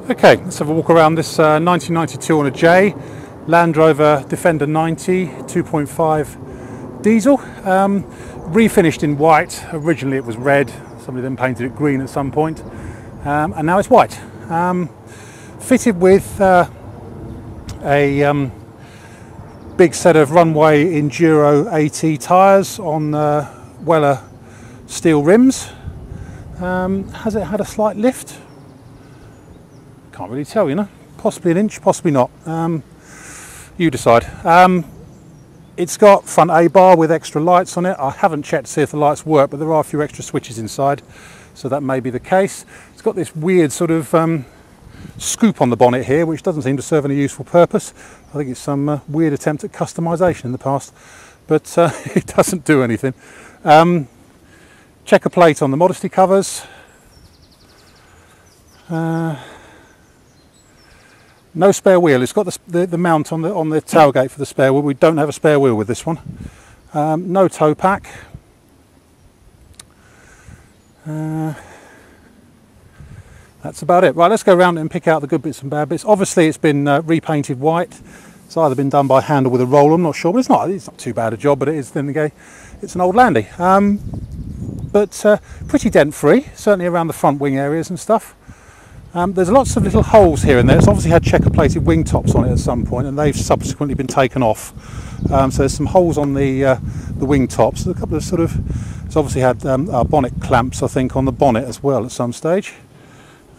Okay, let's have a walk around this 1992 on a J, Land Rover Defender 90, 2.5 diesel, refinished in white. Originally it was red, somebody then painted it green at some point, and now it's white. Fitted with a big set of runway Enduro AT tyres on Weller steel rims. Has it had a slight lift? Can't really tell, you know. Possibly an inch, possibly not. You decide. It's got front A-bar with extra lights on it. I haven't checked to see if the lights work, but there are a few extra switches inside, so that may be the case. It's got this weird sort of scoop on the bonnet here, which doesn't seem to serve any useful purpose. I think it's some weird attempt at customization in the past, but it doesn't do anything. Checker plate on the Modesty covers. No spare wheel. It's got the mount on the tailgate for the spare wheel. We don't have a spare wheel with this one. No tow pack. That's about it. Right, let's go around and pick out the good bits and bad bits. Obviously it's been repainted white. It's either been done by hand or with a roller, I'm not sure, but it's not too bad a job, but it is, then again, it's an old Landy. But pretty dent free, certainly around the front wing areas and stuff. There's lots of little holes here and there. It's obviously had checker plated wing tops on it at some point, and they've subsequently been taken off. So there's some holes on the wing tops. There's a couple of sort of, it's obviously had bonnet clamps, I think, on the bonnet as well at some stage.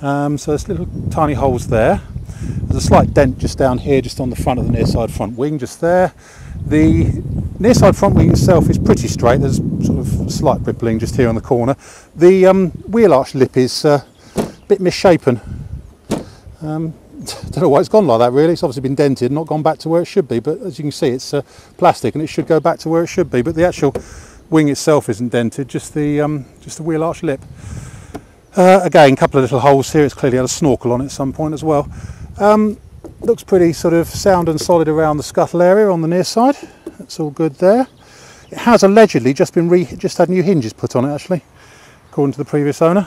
So there's little tiny holes there. There's a slight dent just down here, just on the front of the near side front wing, just there. The near side front wing itself is pretty straight. There's sort of slight rippling just here on the corner. The wheel arch lip is bit misshapen. Don't know why it's gone like that really. It's obviously been dented, not gone back to where it should be, but as you can see it's plastic and it should go back to where it should be, but the actual wing itself isn't dented, just the wheel arch lip. Again, a couple of little holes here. It's clearly had a snorkel on it at some point as well. Looks pretty sort of sound and solid around the scuttle area on the near side. That's all good there. It has allegedly just had new hinges put on it actually, according to the previous owner.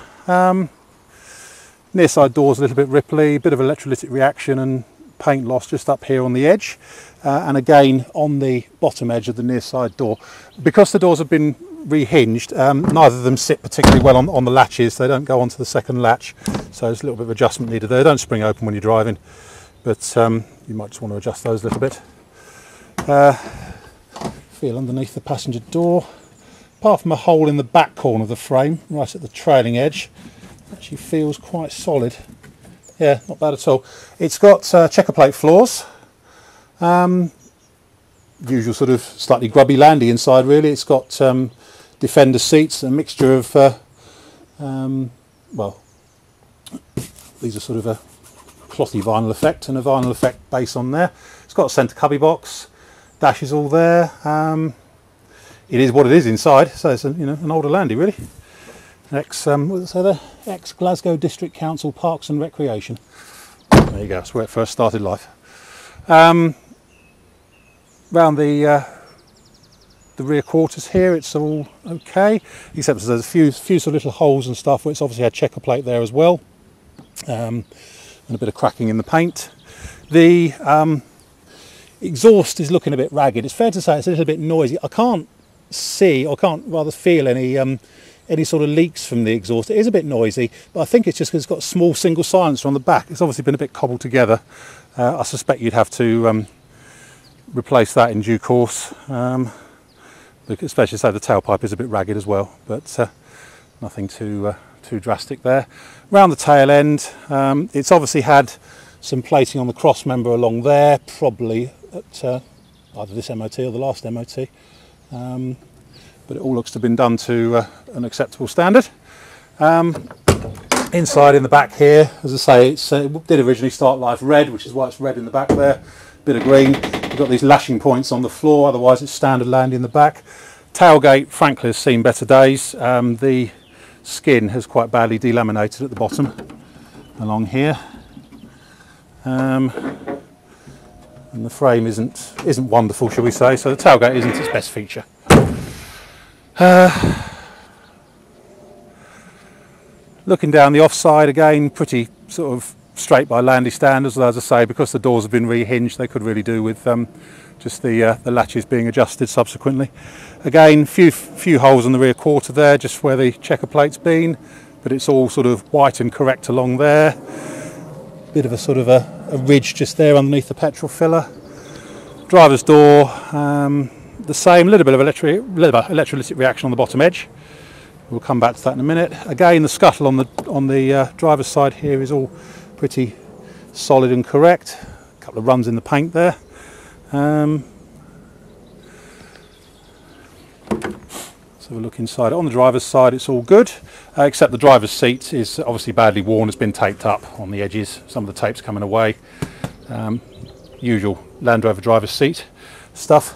Near side door's a little bit ripply, bit of electrolytic reaction and paint loss just up here on the edge, and again on the bottom edge of the near side door. Because the doors have been rehinged, neither of them sit particularly well on the latches. They don't go onto the second latch, so there's a little bit of adjustment needed there. They don't spring open when you're driving, but you might just want to adjust those a little bit. Feel underneath the passenger door. Apart from a hole in the back corner of the frame, right at the trailing edge, actually feels quite solid. Yeah, not bad at all. It's got checker plate floors. Usual sort of slightly grubby Landy inside really. It's got Defender seats, a mixture of, well, these are sort of a clothy vinyl effect and a vinyl effect base on there. It's got a centre cubby box, dash is all there. It is what it is inside, so it's an older Landy really. What does it say there? Ex-Glasgow District Council Parks and Recreation. There you go, that's where it first started life. Round the rear quarters here, it's all okay, except there's a few sort of little holes and stuff where it's obviously had checker plate there as well, and a bit of cracking in the paint. The exhaust is looking a bit ragged. It's fair to say it's a little bit noisy. I can't see, or can't rather feel any sort of leaks from the exhaust. It is a bit noisy, but I think it's just because it's got a small single silencer on the back. It's obviously been a bit cobbled together. I suspect you'd have to replace that in due course, especially say the tailpipe is a bit ragged as well, but nothing too drastic there. Round the tail end, it's obviously had some plating on the cross member along there, probably at either this MOT or the last MOT. But it all looks to have been done to an acceptable standard. Inside in the back here, as I say, it did originally start life red, which is why it's red in the back there. Bit of green. We've got these lashing points on the floor, otherwise it's standard Landy in the back. Tailgate, frankly, has seen better days. The skin has quite badly delaminated at the bottom, along here. And the frame isn't wonderful, shall we say, so the tailgate isn't its best feature. Looking down the offside again, pretty sort of straight by Landy standards, as I say, because the doors have been rehinged, they could really do with just the latches being adjusted subsequently. Again, few holes in the rear quarter there, just where the checker plate's been, but it's all sort of white and correct along there. Bit of a sort of a ridge just there underneath the petrol filler. Driver's door, the same, little bit of electrolytic reaction on the bottom edge. We'll come back to that in a minute. Again, the scuttle on the driver's side here is all pretty solid and correct. A couple of runs in the paint there. So we'll look inside. On the driver's side, it's all good, except the driver's seat is obviously badly worn. It's been taped up on the edges. Some of the tape's coming away. Usual Land Rover driver's seat stuff.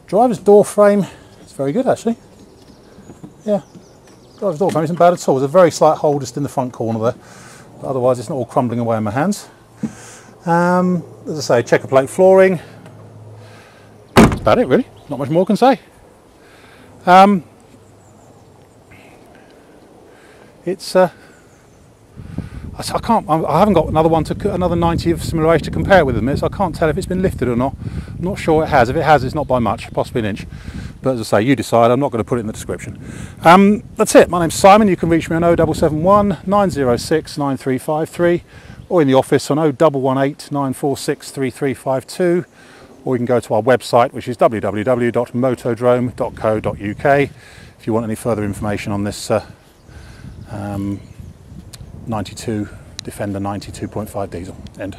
Driver's door frame, it's very good actually. Yeah, driver's door frame isn't bad at all. There's a very slight hole just in the front corner there, but otherwise it's not all crumbling away in my hands. As I say, checker plate flooring. That's about it really, not much more I can say. It's I haven't got another 90 of similar age to compare it with them, so I can't tell if it's been lifted or not. I'm not sure it has. If it has, it's not by much, possibly an inch. But as I say, you decide. I'm not going to put it in the description. That's it. My name's Simon. You can reach me on 0771 906 9353, or in the office on 0118 946 3352, or you can go to our website, which is www.motodrome.co.uk, if you want any further information on this 92 Defender 92.5 diesel. End.